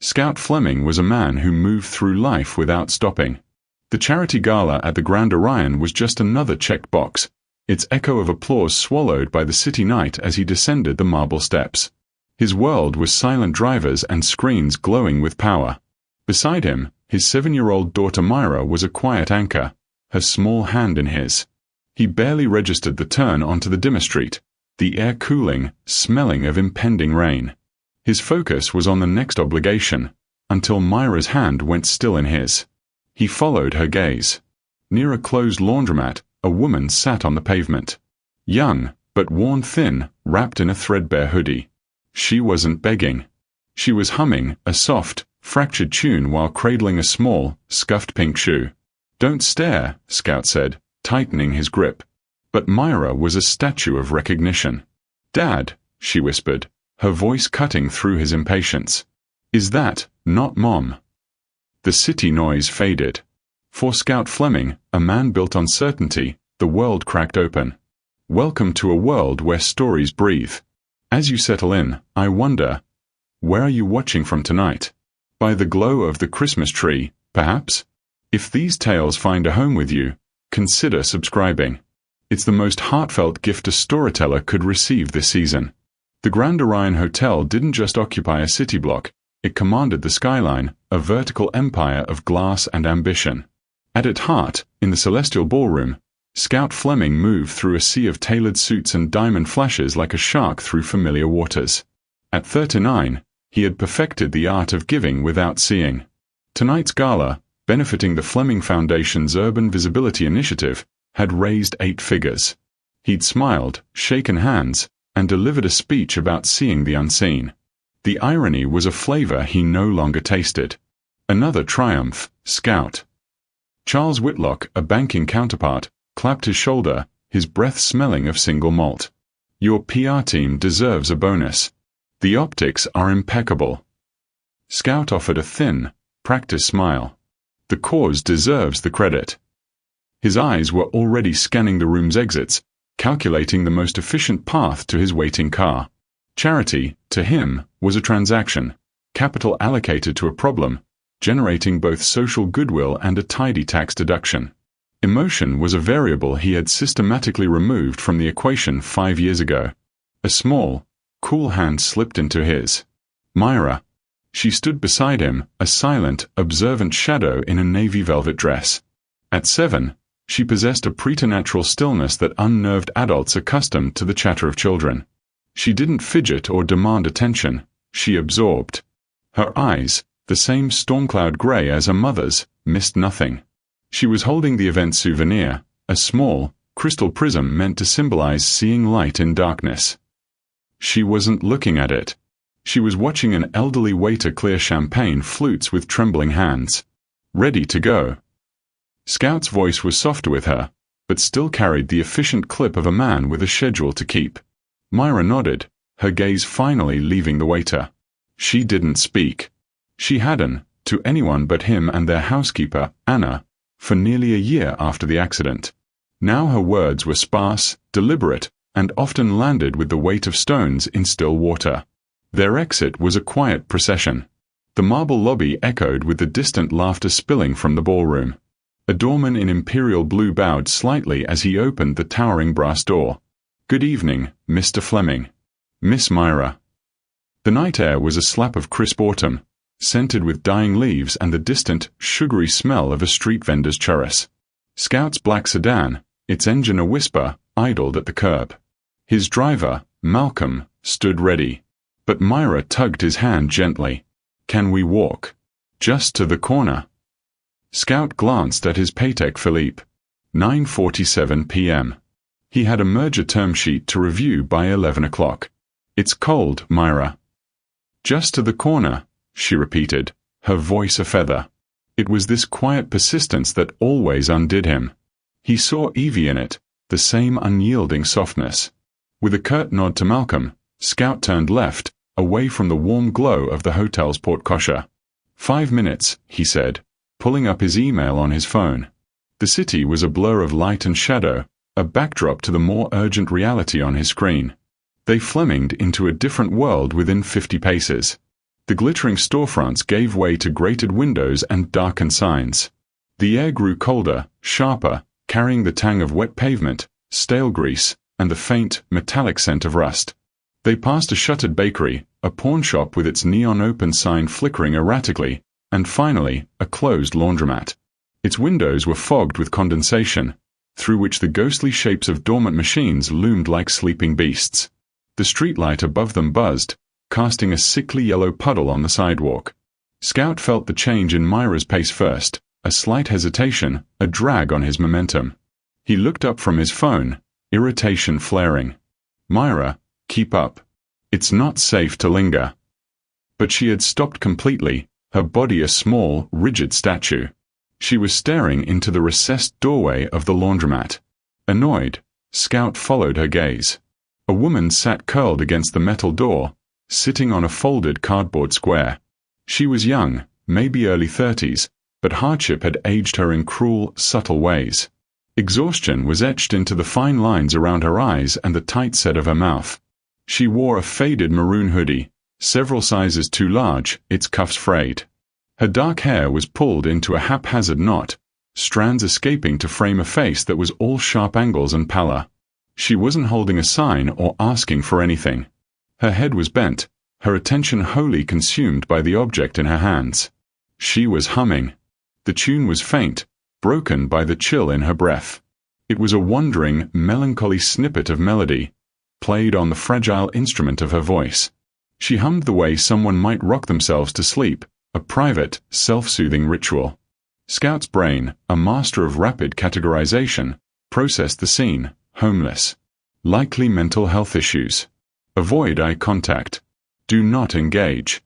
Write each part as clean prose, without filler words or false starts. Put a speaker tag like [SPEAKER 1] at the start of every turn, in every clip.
[SPEAKER 1] Scout Fleming was a man who moved through life without stopping. The charity gala at the Grand Orion was just another checked box, its echo of applause swallowed by the city night as he descended the marble steps. His world was silent drivers and screens glowing with power. Beside him, his 7-year-old daughter Myra was a quiet anchor, her small hand in his. He barely registered the turn onto the dimmer street, the air cooling, smelling of impending rain. His focus was on the next obligation, until Myra's hand went still in his. He followed her gaze. Near a closed laundromat, a woman sat on the pavement. Young, but worn thin, wrapped in a threadbare hoodie. She wasn't begging. She was humming a soft, fractured tune while cradling a small, scuffed pink shoe. "Don't stare," Scout said, tightening his grip. But Myra was a statue of recognition. "Dad," she whispered, her voice cutting through his impatience. "Is that not Mom?" The city noise faded. For Scout Fleming, a man built on certainty, the world cracked open. Welcome to a world where stories breathe. As you settle in, I wonder, where are you watching from tonight? By the glow of the Christmas tree, perhaps? If these tales find a home with you, consider subscribing. It's the most heartfelt gift a storyteller could receive this season. The Grand Orion Hotel didn't just occupy a city block, it commanded the skyline, a vertical empire of glass and ambition. At its heart, in the celestial ballroom, Scout Fleming moved through a sea of tailored suits and diamond flashes like a shark through familiar waters. At 39, he had perfected the art of giving without seeing. Tonight's gala, benefiting the Fleming Foundation's Urban Visibility Initiative, had raised 8 figures. He'd smiled, shaken hands, and delivered a speech about seeing the unseen. The irony was a flavor he no longer tasted. Another triumph, Scout. Charles Whitlock, a banking counterpart, clapped his shoulder, his breath smelling of single malt. "Your PR team deserves a bonus. The optics are impeccable." Scout offered a thin, practiced smile. "The cause deserves the credit." His eyes were already scanning the room's exits, calculating the most efficient path to his waiting car. Charity, to him, was a transaction, capital allocated to a problem, generating both social goodwill and a tidy tax deduction. Emotion was a variable he had systematically removed from the equation 5 years ago. A small, cool hand slipped into his. Myra. She stood beside him, a silent, observant shadow in a navy velvet dress. At 7, she possessed a preternatural stillness that unnerved adults accustomed to the chatter of children. She didn't fidget or demand attention, she absorbed. Her eyes, the same storm-cloud gray as her mother's, missed nothing. She was holding the event souvenir, a small, crystal prism meant to symbolize seeing light in darkness. She wasn't looking at it. She was watching an elderly waiter clear champagne flutes with trembling hands. Ready to go. Scout's voice was softer with her, but still carried the efficient clip of a man with a schedule to keep. Myra nodded, her gaze finally leaving the waiter. She didn't speak. She hadn't, to anyone but him and their housekeeper, Anna, for nearly a year after the accident. Now her words were sparse, deliberate, and often landed with the weight of stones in still water. Their exit was a quiet procession. The marble lobby echoed with the distant laughter spilling from the ballroom. A doorman in imperial blue bowed slightly as he opened the towering brass door. "Good evening, Mr. Fleming. Miss Myra." The night air was a slap of crisp autumn, scented with dying leaves and the distant, sugary smell of a street vendor's churros. Scout's black sedan, its engine a whisper, idled at the curb. His driver, Malcolm, stood ready. But Myra tugged his hand gently. "Can we walk? Just to the corner." Scout glanced at his Patek Philippe. 9:47 p.m. He had a merger term sheet to review by 11 o'clock. "It's cold, Myra." "Just to the corner," she repeated, her voice a feather. It was this quiet persistence that always undid him. He saw Evie in it, the same unyielding softness. With a curt nod to Malcolm, Scout turned left, away from the warm glow of the hotel's porte-cochere. 5 minutes, he said, pulling up his email on his phone. The city was a blur of light and shadow, a backdrop to the more urgent reality on his screen. They Fleminged into a different world within 50 paces. The glittering storefronts gave way to grated windows and darkened signs. The air grew colder, sharper, carrying the tang of wet pavement, stale grease, and the faint, metallic scent of rust. They passed a shuttered bakery, a pawnshop with its neon open sign flickering erratically, and finally, a closed laundromat. Its windows were fogged with condensation, through which the ghostly shapes of dormant machines loomed like sleeping beasts. The streetlight above them buzzed, casting a sickly yellow puddle on the sidewalk. Scout felt the change in Myra's pace first, a slight hesitation, a drag on his momentum. He looked up from his phone, irritation flaring. "Myra, keep up. It's not safe to linger." But she had stopped completely, her body a small, rigid statue. She was staring into the recessed doorway of the laundromat. Annoyed, Scout followed her gaze. A woman sat curled against the metal door, sitting on a folded cardboard square. She was young, maybe early 30s, but hardship had aged her in cruel, subtle ways. Exhaustion was etched into the fine lines around her eyes and the tight set of her mouth. She wore a faded maroon hoodie, several sizes too large, its cuffs frayed. Her dark hair was pulled into a haphazard knot, strands escaping to frame a face that was all sharp angles and pallor. She wasn't holding a sign or asking for anything. Her head was bent, her attention wholly consumed by the object in her hands. She was humming. The tune was faint, broken by the chill in her breath. It was a wandering, melancholy snippet of melody, played on the fragile instrument of her voice. She hummed the way someone might rock themselves to sleep, a private, self-soothing ritual. Scout's brain, a master of rapid categorization, processed the scene: homeless. Likely mental health issues. Avoid eye contact. Do not engage.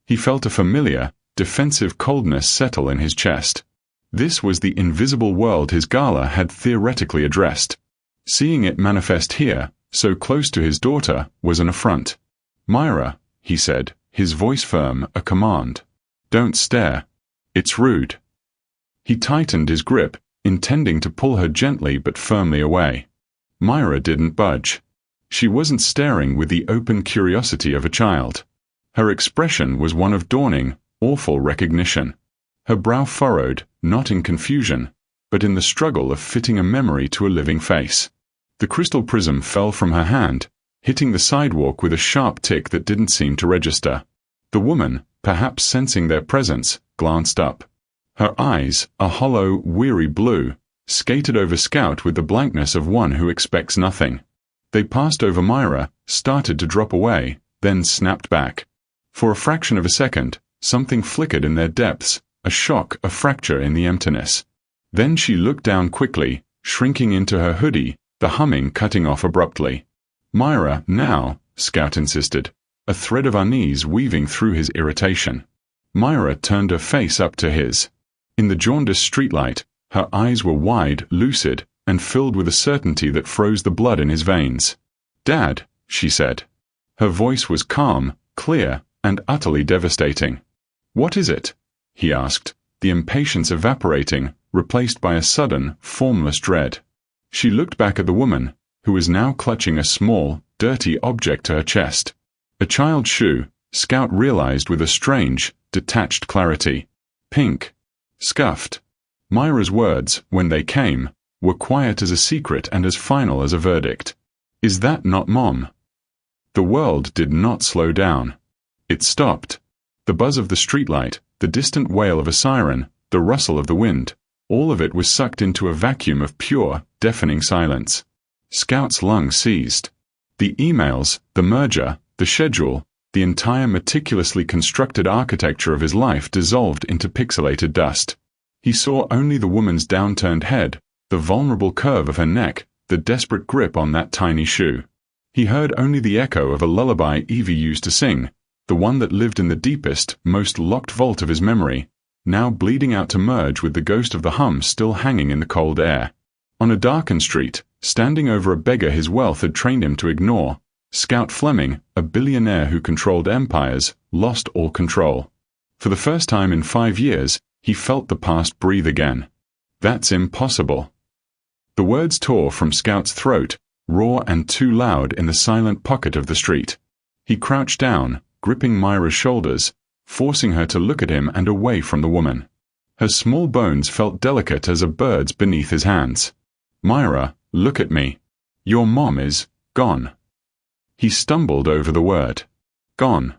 [SPEAKER 1] He felt a familiar, defensive coldness settle in his chest. This was the invisible world his gala had theoretically addressed. Seeing it manifest here, so close to his daughter, was an affront. "Myra," he said, his voice firm, a command. "Don't stare. It's rude." He tightened his grip, intending to pull her gently but firmly away. Myra didn't budge. She wasn't staring with the open curiosity of a child. Her expression was one of dawning, awful recognition. Her brow furrowed, not in confusion, but in the struggle of fitting a memory to a living face. The crystal prism fell from her hand, hitting the sidewalk with a sharp tick that didn't seem to register. The woman, perhaps sensing their presence, glanced up. Her eyes, a hollow, weary blue, skated over Scout with the blankness of one who expects nothing. They passed over Myra, started to drop away, then snapped back. For a fraction of a second, something flickered in their depths, a shock, a fracture in the emptiness. Then she looked down quickly, shrinking into her hoodie, the humming cutting off abruptly. "Myra, now," Scout insisted, a thread of unease weaving through his irritation. Myra turned her face up to his. In the jaundiced streetlight, her eyes were wide, lucid, and filled with a certainty that froze the blood in his veins. "Dad," she said. Her voice was calm, clear, and utterly devastating. "What is it?" he asked, the impatience evaporating, replaced by a sudden, formless dread. She looked back at the woman, who was now clutching a small, dirty object to her chest. A child's shoe, Scout realized with a strange, detached clarity. Pink. Scuffed. Myra's words, when they came, were quiet as a secret and as final as a verdict. "Is that not Mom?" The world did not slow down. It stopped. The buzz of the streetlight, the distant wail of a siren, the rustle of the wind, all of it was sucked into a vacuum of pure, deafening silence. Scout's lungs seized. The emails, the merger, the schedule, the entire meticulously constructed architecture of his life dissolved into pixelated dust. He saw only the woman's downturned head, the vulnerable curve of her neck, the desperate grip on that tiny shoe. He heard only the echo of a lullaby Evie used to sing, the one that lived in the deepest, most locked vault of his memory, now bleeding out to merge with the ghost of the hum still hanging in the cold air. On a darkened street, standing over a beggar his wealth had trained him to ignore, Scout Fleming, a billionaire who controlled empires, lost all control. For the first time in 5 years, he felt the past breathe again. "That's impossible." The words tore from Scout's throat, raw and too loud in the silent pocket of the street. He crouched down, gripping Myra's shoulders, forcing her to look at him and away from the woman. Her small bones felt delicate as a bird's beneath his hands. "Myra, look at me. Your mom is gone." He stumbled over the word. Gone.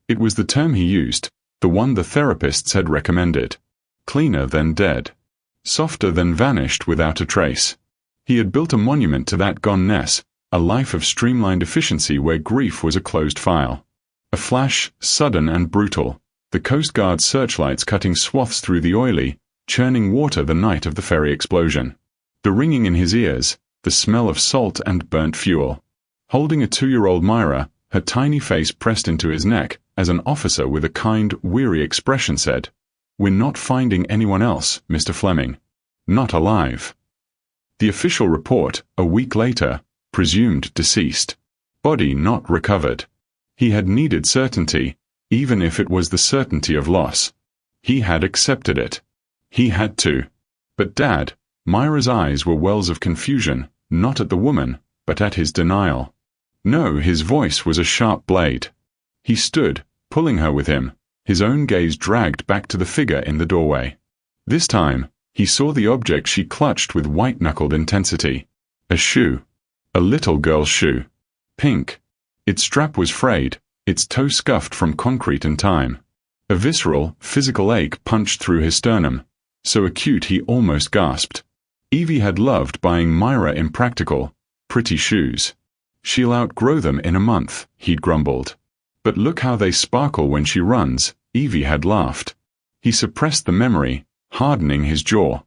[SPEAKER 1] It was the term he used, the one the therapists had recommended. Cleaner than dead. Softer than vanished without a trace. He had built a monument to that goneness, a life of streamlined efficiency where grief was a closed file. A flash, sudden and brutal, the Coast Guard searchlights cutting swaths through the oily, churning water the night of the ferry explosion. The ringing in his ears, the smell of salt and burnt fuel. Holding a 2-year-old Myra, her tiny face pressed into his neck, as an officer with a kind, weary expression said, "We're not finding anyone else, Mr. Fleming. Not alive." The official report, a week later, presumed deceased. Body not recovered. He had needed certainty, even if it was the certainty of loss. He had accepted it. He had to. But Dad, Myra's eyes were wells of confusion, not at the woman, but at his denial. No, his voice was a sharp blade. He stood, pulling her with him, his own gaze dragged back to the figure in the doorway. This time, he saw the object she clutched with white-knuckled intensity. A shoe. A little girl's shoe. Pink. Its strap was frayed, its toe scuffed from concrete and time. A visceral, physical ache punched through his sternum, so acute he almost gasped. Evie had loved buying Myra impractical, pretty shoes. "She'll outgrow them in a month," he'd grumbled. "But look how they sparkle when she runs," Evie had laughed. He suppressed the memory, hardening his jaw.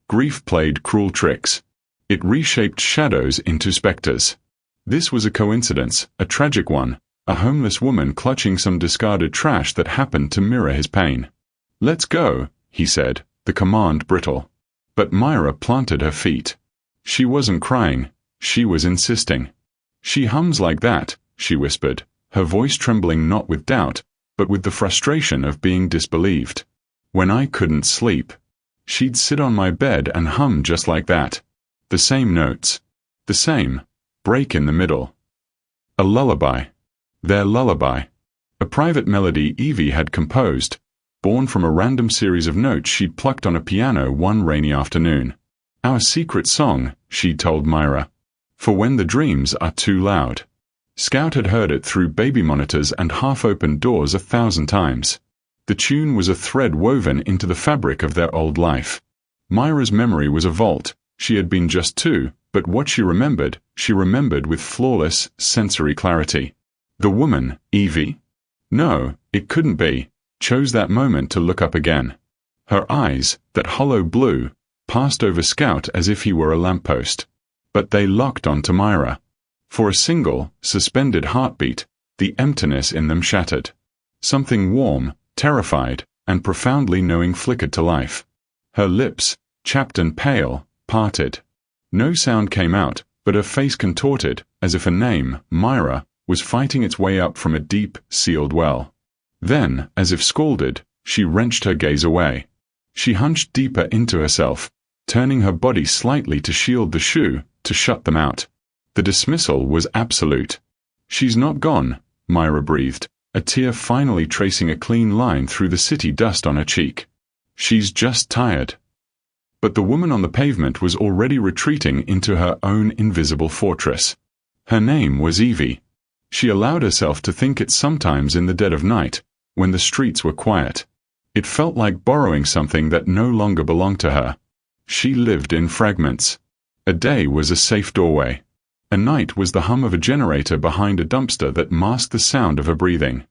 [SPEAKER 1] Grief played cruel tricks. It reshaped shadows into specters. This was a coincidence, a tragic one, a homeless woman clutching some discarded trash that happened to mirror his pain. "Let's go," he said, the command brittle. But Myra planted her feet. She wasn't crying, she was insisting. "She hums like that," she whispered, her voice trembling not with doubt, but with the frustration of being disbelieved. "When I couldn't sleep, she'd sit on my bed and hum just like that. The same notes. The same break in the middle. A lullaby. Their lullaby. A private melody Evie had composed, born from a random series of notes she'd plucked on a piano one rainy afternoon. Our secret song, she'd told Myra. For when the dreams are too loud. Scout had heard it through baby monitors and half-opened doors 1,000 times. The tune was a thread woven into the fabric of their old life. Myra's memory was a vault. She had been just 2, but what she remembered with flawless, sensory clarity. The woman, Evie? No, it couldn't be. Chose that moment to look up again. Her eyes, that hollow blue, passed over Scout as if he were a lamppost. But they locked onto Myra. For a single, suspended heartbeat, the emptiness in them shattered. Something warm, terrified, and profoundly knowing flickered to life. Her lips, chapped and pale, parted. No sound came out, but her face contorted, as if a name, Myra, was fighting its way up from a deep, sealed well. Then, as if scalded, she wrenched her gaze away. She hunched deeper into herself, turning her body slightly to shield the shoe, to shut them out. The dismissal was absolute. "She's not gone," Myra breathed, a tear finally tracing a clean line through the city dust on her cheek. "She's just tired." But the woman on the pavement was already retreating into her own invisible fortress. Her name was Evie. She allowed herself to think it sometimes in the dead of night, when the streets were quiet. It felt like borrowing something that no longer belonged to her. She lived in fragments. A day was a safe doorway. A night was the hum of a generator behind a dumpster that masked the sound of her breathing.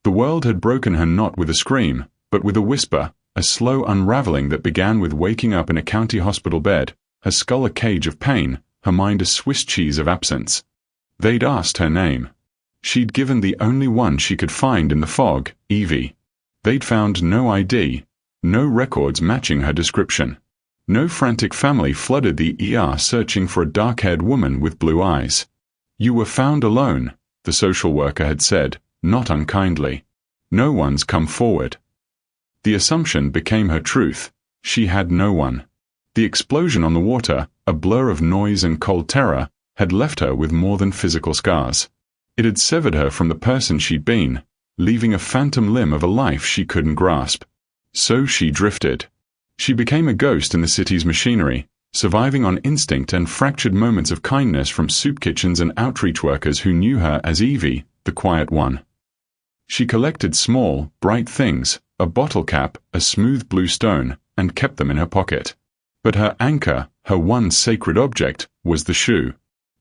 [SPEAKER 1] The world had broken her not with a scream, but with a whisper, a slow unraveling that began with waking up in a county hospital bed, her skull a cage of pain, her mind a Swiss cheese of absence. They'd asked her name. She'd given the only one she could find in the fog, Evie. They'd found no ID, no records matching her description. No frantic family flooded the ER searching for a dark-haired woman with blue eyes. "You were found alone," the social worker had said, not unkindly. "No one's come forward." The assumption became her truth. She had no one. The explosion on the water, a blur of noise and cold terror, had left her with more than physical scars. It had severed her from the person she'd been, leaving a phantom limb of a life she couldn't grasp. So she drifted. She became a ghost in the city's machinery, surviving on instinct and fractured moments of kindness from soup kitchens and outreach workers who knew her as Evie, the quiet one. She collected small, bright things, a bottle cap, a smooth blue stone, and kept them in her pocket. But her anchor, her one sacred object, was the shoe.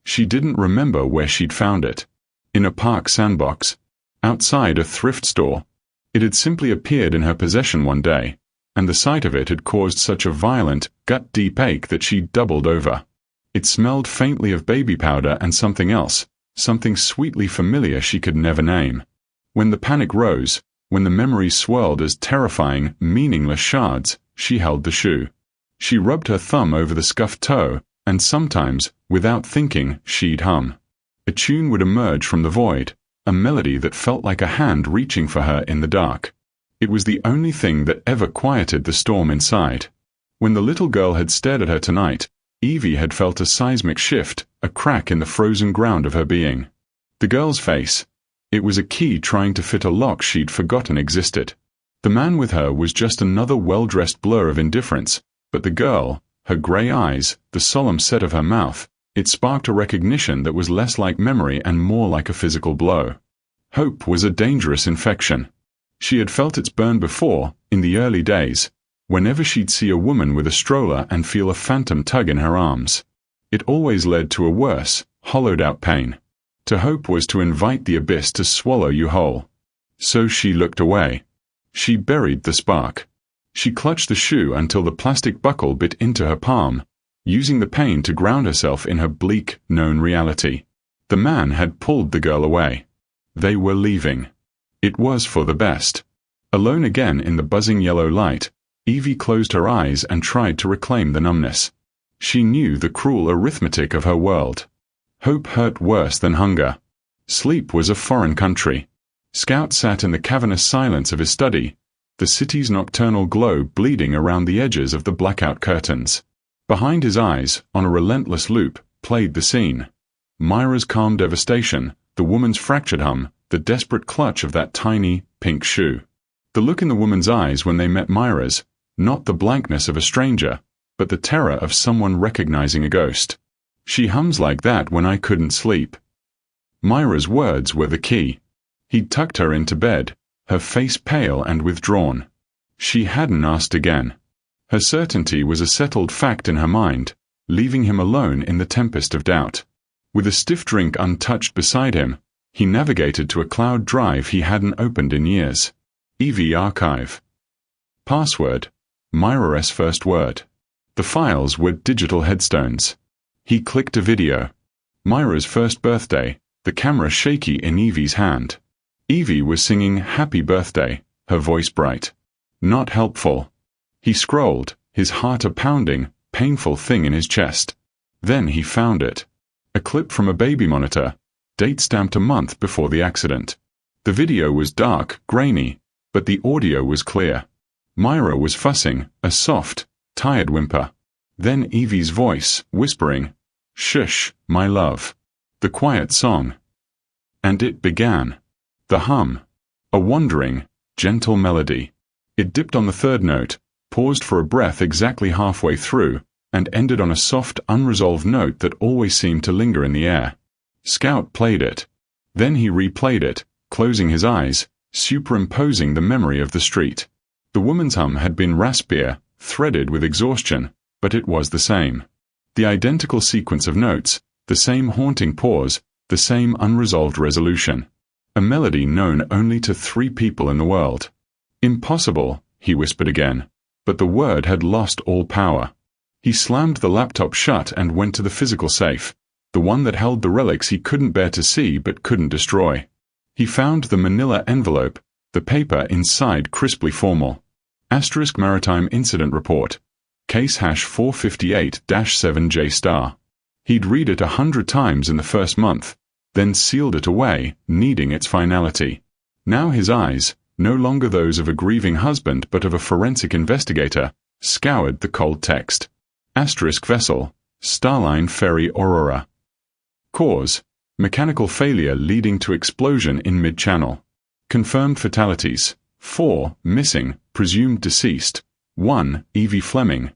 [SPEAKER 1] She didn't remember where she'd found it. In a park sandbox, outside a thrift store. It had simply appeared in her possession one day, and the sight of it had caused such a violent, gut-deep ache that she doubled over. It smelled faintly of baby powder and something else, something sweetly familiar she could never name. When the panic rose, when the memories swirled as terrifying, meaningless shards, she held the shoe. She rubbed her thumb over the scuffed toe, and sometimes, without thinking, she'd hum. A tune would emerge from the void, a melody that felt like a hand reaching for her in the dark. It was the only thing that ever quieted the storm inside. When the little girl had stared at her tonight, Evie had felt a seismic shift, a crack in the frozen ground of her being. The girl's face. It was a key trying to fit a lock she'd forgotten existed. The man with her was just another well-dressed blur of indifference, but the girl, her grey eyes, the solemn set of her mouth, it sparked a recognition that was less like memory and more like a physical blow. Hope was a dangerous infection. She had felt its burn before, in the early days, whenever she'd see a woman with a stroller and feel a phantom tug in her arms. It always led to a worse, hollowed-out pain. To hope was to invite the abyss to swallow you whole. So she looked away. She buried the spark. She clutched the shoe until the plastic buckle bit into her palm, using the pain to ground herself in her bleak, known reality. The man had pulled the girl away. They were leaving. It was for the best. Alone again in the buzzing yellow light, Evie closed her eyes and tried to reclaim the numbness. She knew the cruel arithmetic of her world. Hope hurt worse than hunger. Sleep was a foreign country. Scout sat in the cavernous silence of his study, the city's nocturnal glow bleeding around the edges of the blackout curtains. Behind his eyes, on a relentless loop, played the scene. Myra's calm devastation, the woman's fractured hum, the desperate clutch of that tiny, pink shoe. The look in the woman's eyes when they met Myra's, not the blankness of a stranger, but the terror of someone recognizing a ghost. She hums like that when I couldn't sleep. Myra's words were the key. He'd tucked her into bed, her face pale and withdrawn. She hadn't asked again. Her certainty was a settled fact in her mind, leaving him alone in the tempest of doubt. With a stiff drink untouched beside him, he navigated to a cloud drive he hadn't opened in years. Evie Archive. Password: Myra's first word. The files were digital headstones. He clicked a video. Myra's first birthday, the camera shaky in Evie's hand. Evie was singing Happy Birthday, her voice bright. Not helpful. He scrolled, his heart a pounding, painful thing in his chest. Then he found it. A clip from a baby monitor, date stamped a month before the accident. The video was dark, grainy, but the audio was clear. Myra was fussing, a soft, tired whimper. Then Evie's voice, whispering, "Shush, my love." The quiet song. And it began. The hum. A wandering, gentle melody. It dipped on the third note, paused for a breath exactly halfway through, and ended on a soft, unresolved note that always seemed to linger in the air. Scout played it. Then he replayed it, closing his eyes, superimposing the memory of the street. The woman's hum had been raspier, threaded with exhaustion, but it was the same. The identical sequence of notes, the same haunting pause, the same unresolved resolution. A melody known only to 3 people in the world. Impossible, he whispered again, but the word had lost all power. He slammed the laptop shut and went to the physical safe, the one that held the relics he couldn't bear to see but couldn't destroy. He found the manila envelope, the paper inside crisply formal. Asterisk Maritime Incident Report. Case #458-7J*. He'd read it 100 times in the first month, then sealed it away, needing its finality. Now his eyes, no longer those of a grieving husband but of a forensic investigator, scoured the cold text. Asterisk vessel, Starline Ferry Aurora. Cause: mechanical failure leading to explosion in mid-channel. Confirmed fatalities. 4. Missing, presumed deceased. 1. Evie Fleming.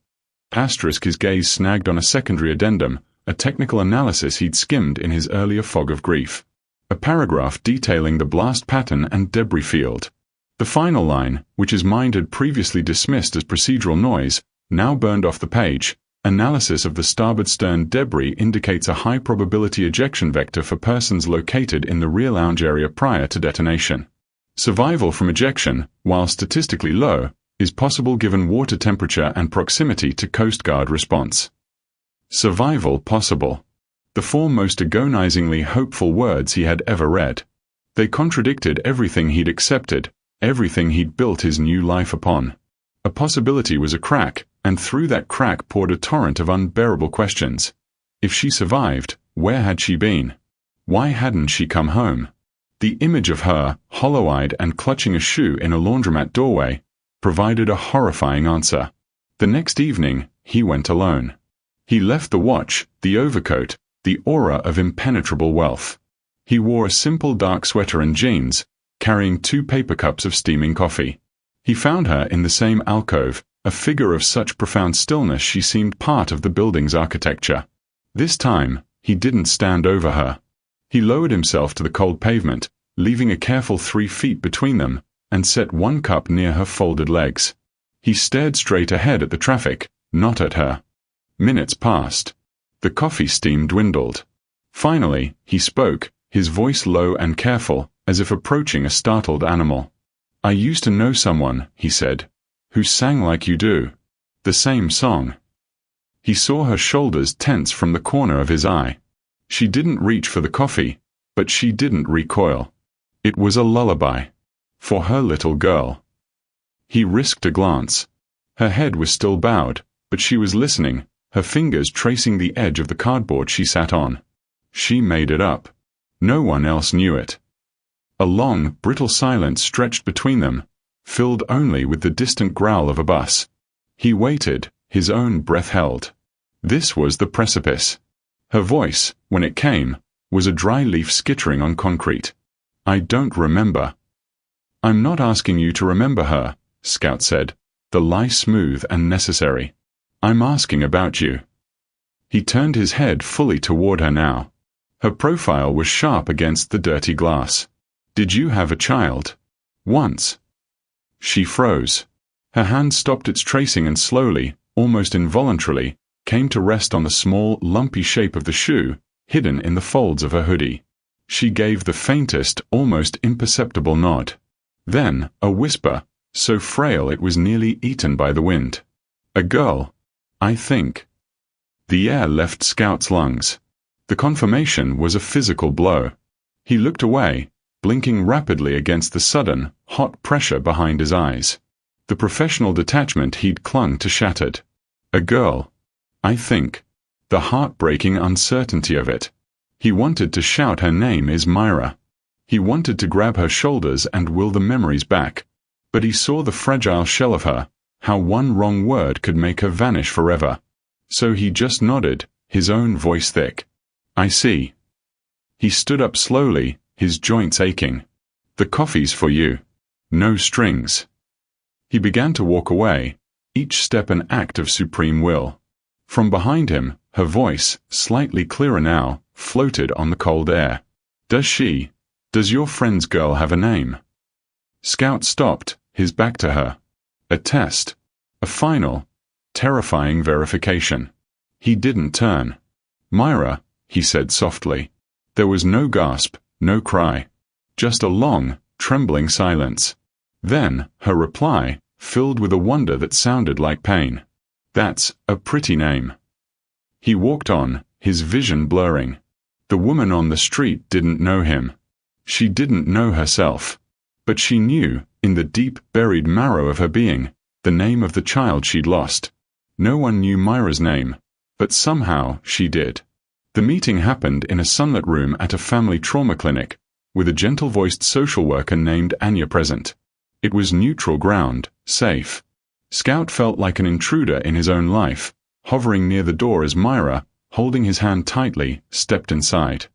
[SPEAKER 1] His gaze snagged on a secondary addendum, a technical analysis he'd skimmed in his earlier fog of grief. A paragraph detailing the blast pattern and debris field. The final line, which his mind had previously dismissed as procedural noise, now burned off the page. Analysis of the starboard stern debris indicates a high probability ejection vector for persons located in the rear lounge area prior to detonation. Survival from ejection, while statistically low, is possible given water temperature and proximity to Coast Guard response. Survival possible. The 4 most agonizingly hopeful words he had ever read. They contradicted everything he'd accepted, everything he'd built his new life upon. A possibility was a crack, and through that crack poured a torrent of unbearable questions. If she survived, where had she been? Why hadn't she come home? The image of her, hollow-eyed and clutching a shoe in a laundromat doorway, provided a horrifying answer. The next evening, he went alone. He left the watch, the overcoat, the aura of impenetrable wealth. He wore a simple dark sweater and jeans, carrying 2 paper cups of steaming coffee. He found her in the same alcove, a figure of such profound stillness she seemed part of the building's architecture. This time, he didn't stand over her. He lowered himself to the cold pavement, leaving a careful 3 feet between them, and set 1 cup near her folded legs. He stared straight ahead at the traffic, not at her. Minutes passed. The coffee steam dwindled. Finally, he spoke, his voice low and careful, as if approaching a startled animal. "I used to know someone," he said, "who sang like you do. The same song." He saw her shoulders tense from the corner of his eye. She didn't reach for the coffee, but she didn't recoil. It was a lullaby. For her little girl. He risked a glance. Her head was still bowed, but she was listening, her fingers tracing the edge of the cardboard she sat on. She made it up. No one else knew it. A long, brittle silence stretched between them, filled only with the distant growl of a bus. He waited, his own breath held. This was the precipice. Her voice, when it came, was a dry leaf skittering on concrete. "I don't remember." "I'm not asking you to remember her," Scout said, the lie smooth and necessary. "I'm asking about you." He turned his head fully toward her now. Her profile was sharp against the dirty glass. "Did you have a child?" "Once." She froze. Her hand stopped its tracing and slowly, almost involuntarily, came to rest on the small, lumpy shape of the shoe, hidden in the folds of her hoodie. She gave the faintest, almost imperceptible nod. Then, a whisper, so frail it was nearly eaten by the wind. "A girl, I think." The air left Scout's lungs. The confirmation was a physical blow. He looked away, blinking rapidly against the sudden, hot pressure behind his eyes. The professional detachment he'd clung to shattered. A girl, I think. The heartbreaking uncertainty of it. He wanted to shout her name is Myra. He wanted to grab her shoulders and will the memories back. But he saw the fragile shell of her, how one wrong word could make her vanish forever. So he just nodded, his own voice thick. "I see." He stood up slowly, his joints aching. "The coffee's for you. No strings." He began to walk away, each step an act of supreme will. From behind him, her voice, slightly clearer now, floated on the cold air. Does your friend's girl have a name?" Scout stopped, his back to her. A test. A final, terrifying verification. He didn't turn. "Myra," he said softly. There was no gasp, no cry. Just a long, trembling silence. Then, her reply, filled with a wonder that sounded like pain. "That's a pretty name." He walked on, his vision blurring. The woman on the street didn't know him. She didn't know herself. But she knew, in the deep, buried marrow of her being, the name of the child she'd lost. No one knew Myra's name, but somehow she did. The meeting happened in a sunlit room at a family trauma clinic, with a gentle-voiced social worker named Anya present. It was neutral ground, safe. Scout felt like an intruder in his own life, hovering near the door as Myra, holding his hand tightly, stepped inside.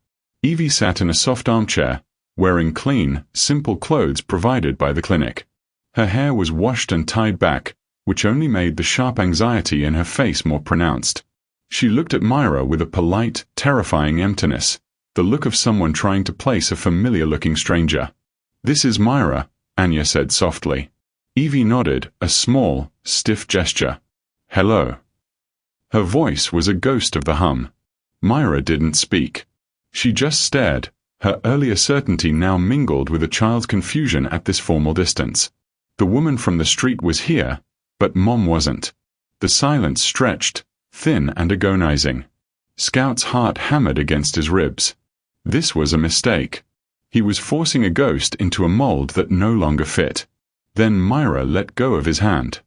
[SPEAKER 1] Evie sat in a soft armchair, wearing clean, simple clothes provided by the clinic. Her hair was washed and tied back, which only made the sharp anxiety in her face more pronounced. She looked at Myra with a polite, terrifying emptiness, the look of someone trying to place a familiar-looking stranger. "This is Myra," Anya said softly. Evie nodded, a small, stiff gesture. "Hello." Her voice was a ghost of the hum. Myra didn't speak. She just stared, her earlier certainty now mingled with a child's confusion at this formal distance. The woman from the street was here, but Mom wasn't. The silence stretched, thin and agonizing. Scout's heart hammered against his ribs. This was a mistake. He was forcing a ghost into a mold that no longer fit. Then Myra let go of his hand.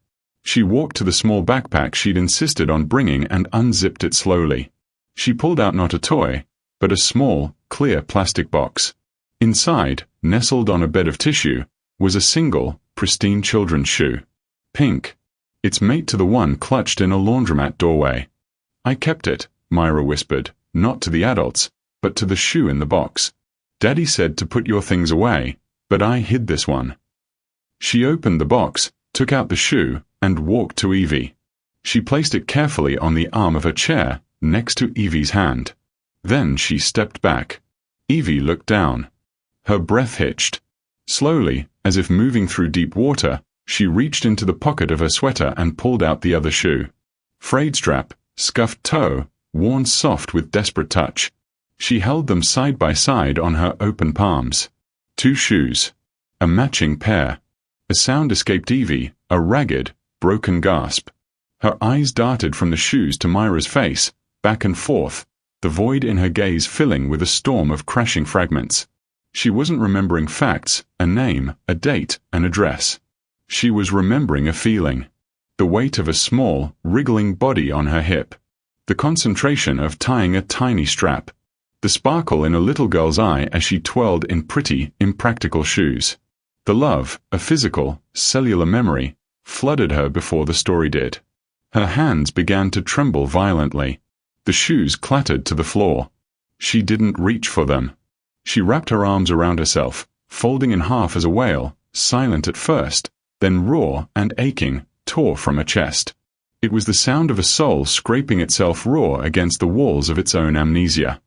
[SPEAKER 1] She walked to the small backpack she'd insisted on bringing and unzipped it slowly. She pulled out not a toy, but a small, clear plastic box. Inside, nestled on a bed of tissue, was a single, pristine children's shoe. Pink. Its mate to the one clutched in a laundromat doorway. "I kept it," Myra whispered, not to the adults, but to the shoe in the box. "Daddy said to put your things away, but I hid this one." She opened the box, took out the shoe, and walked to Evie. She placed it carefully on the arm of her chair, next to Evie's hand. Then she stepped back. Evie looked down. Her breath hitched. Slowly, as if moving through deep water, she reached into the pocket of her sweater and pulled out the other shoe. Frayed strap, scuffed toe, worn soft with desperate touch. She held them side by side on her open palms. 2 shoes. A matching pair. A sound escaped Evie, a ragged, broken gasp. Her eyes darted from the shoes to Myra's face, back and forth, the void in her gaze filling with a storm of crashing fragments. She wasn't remembering facts, a name, a date, an address. She was remembering a feeling. The weight of a small, wriggling body on her hip. The concentration of tying a tiny strap. The sparkle in a little girl's eye as she twirled in pretty, impractical shoes. The love, a physical, cellular memory, flooded her before the story did. Her hands began to tremble violently. The shoes clattered to the floor. She didn't reach for them. She wrapped her arms around herself, folding in half as a wail, silent at first, then raw and aching, tore from her chest. It was the sound of a soul scraping itself raw against the walls of its own amnesia.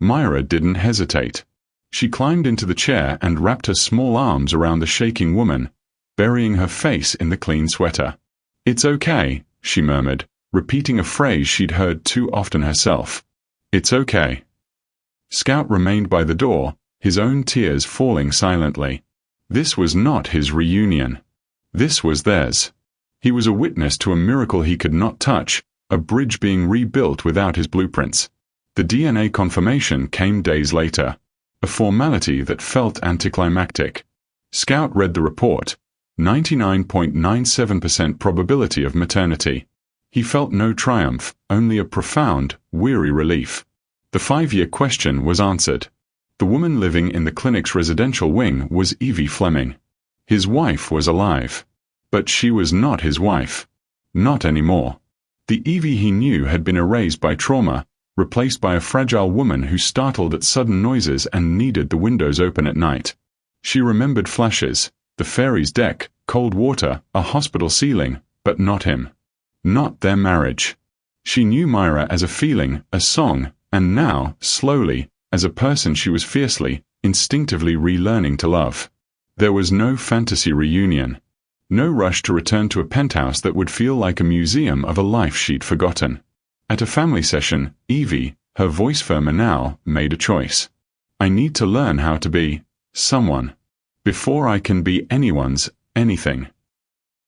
[SPEAKER 1] Myra didn't hesitate. She climbed into the chair and wrapped her small arms around the shaking woman, burying her face in the clean sweater. "It's okay," she murmured, repeating a phrase she'd heard too often herself. "It's okay." Scout remained by the door, his own tears falling silently. This was not his reunion. This was theirs. He was a witness to a miracle he could not touch, a bridge being rebuilt without his blueprints. The DNA confirmation came days later, a formality that felt anticlimactic. Scout read the report, 99.97% probability of maternity. He felt no triumph, only a profound, weary relief. The 5-year question was answered. The woman living in the clinic's residential wing was Evie Fleming. His wife was alive. But she was not his wife. Not anymore. The Evie he knew had been erased by trauma, replaced by a fragile woman who startled at sudden noises and needed the windows open at night. She remembered flashes, the ferry's deck, cold water, a hospital ceiling, but not him. Not their marriage. She knew Myra as a feeling, a song, and now, slowly, as a person she was fiercely, instinctively relearning to love. There was no fantasy reunion. No rush to return to a penthouse that would feel like a museum of a life she'd forgotten. At a family session, Evie, her voice firmer now, made a choice. "I need to learn how to be someone before I can be anyone's anything."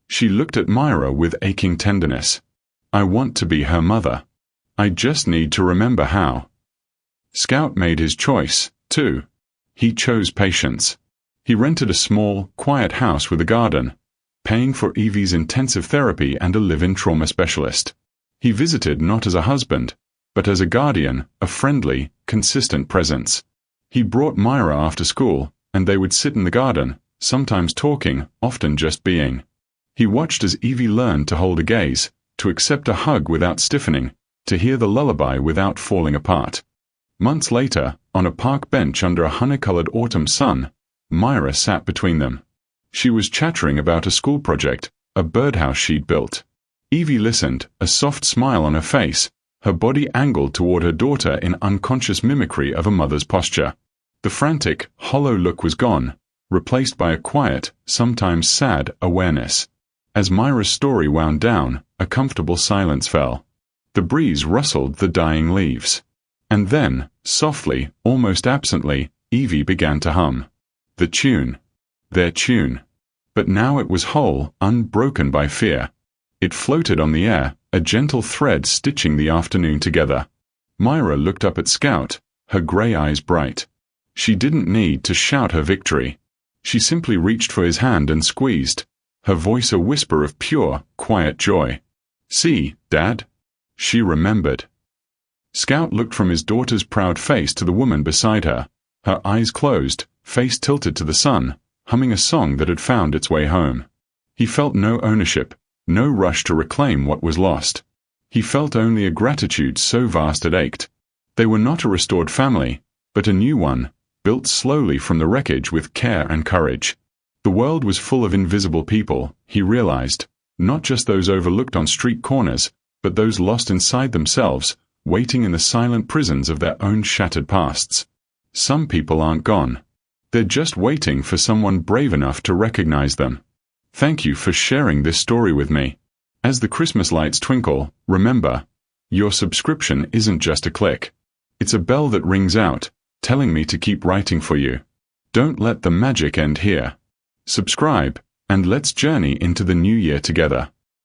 [SPEAKER 1] She looked at Myra with aching tenderness. "I want to be her mother. I just need to remember how." Scout made his choice, too. He chose patience. He rented a small, quiet house with a garden, paying for Evie's intensive therapy and a live-in trauma specialist. He visited not as a husband, but as a guardian, a friendly, consistent presence. He brought Myra after school, and they would sit in the garden, sometimes talking, often just being. He watched as Evie learned to hold a gaze, to accept a hug without stiffening, to hear the lullaby without falling apart. Months later, On a park bench under a honey-colored autumn sun, Myra sat between them. She was chattering about a school project, a birdhouse she'd built. Evie listened, a soft smile on her face, her body angled toward her daughter in unconscious mimicry of a mother's posture. The frantic, hollow look was gone, replaced by a quiet, sometimes sad, awareness. As Myra's story wound down, a comfortable silence fell. The breeze rustled the dying leaves. And then, softly, almost absently, Evie began to hum. The tune. Their tune. But now it was whole, unbroken by fear. It floated on the air, a gentle thread stitching the afternoon together. Myra looked up at Scout, her grey eyes bright. She didn't need to shout her victory. She simply reached for his hand and squeezed, her voice a whisper of pure, quiet joy. "See, Dad?" She remembered. Scout looked from his daughter's proud face to the woman beside her, her eyes closed, face tilted to the sun, humming a song that had found its way home. He felt no ownership, no rush to reclaim what was lost. He felt only a gratitude so vast it ached. They were not a restored family, but a new one, built slowly from the wreckage with care and courage. The world was full of invisible people, he realized, not just those overlooked on street corners, but those lost inside themselves, waiting in the silent prisons of their own shattered pasts. Some people aren't gone. They're just waiting for someone brave enough to recognize them. Thank you for sharing this story with me. As the Christmas lights twinkle, remember, your subscription isn't just a click. It's a bell that rings out, telling me to keep writing for you. Don't let the magic end here. Subscribe, and let's journey into the new year together.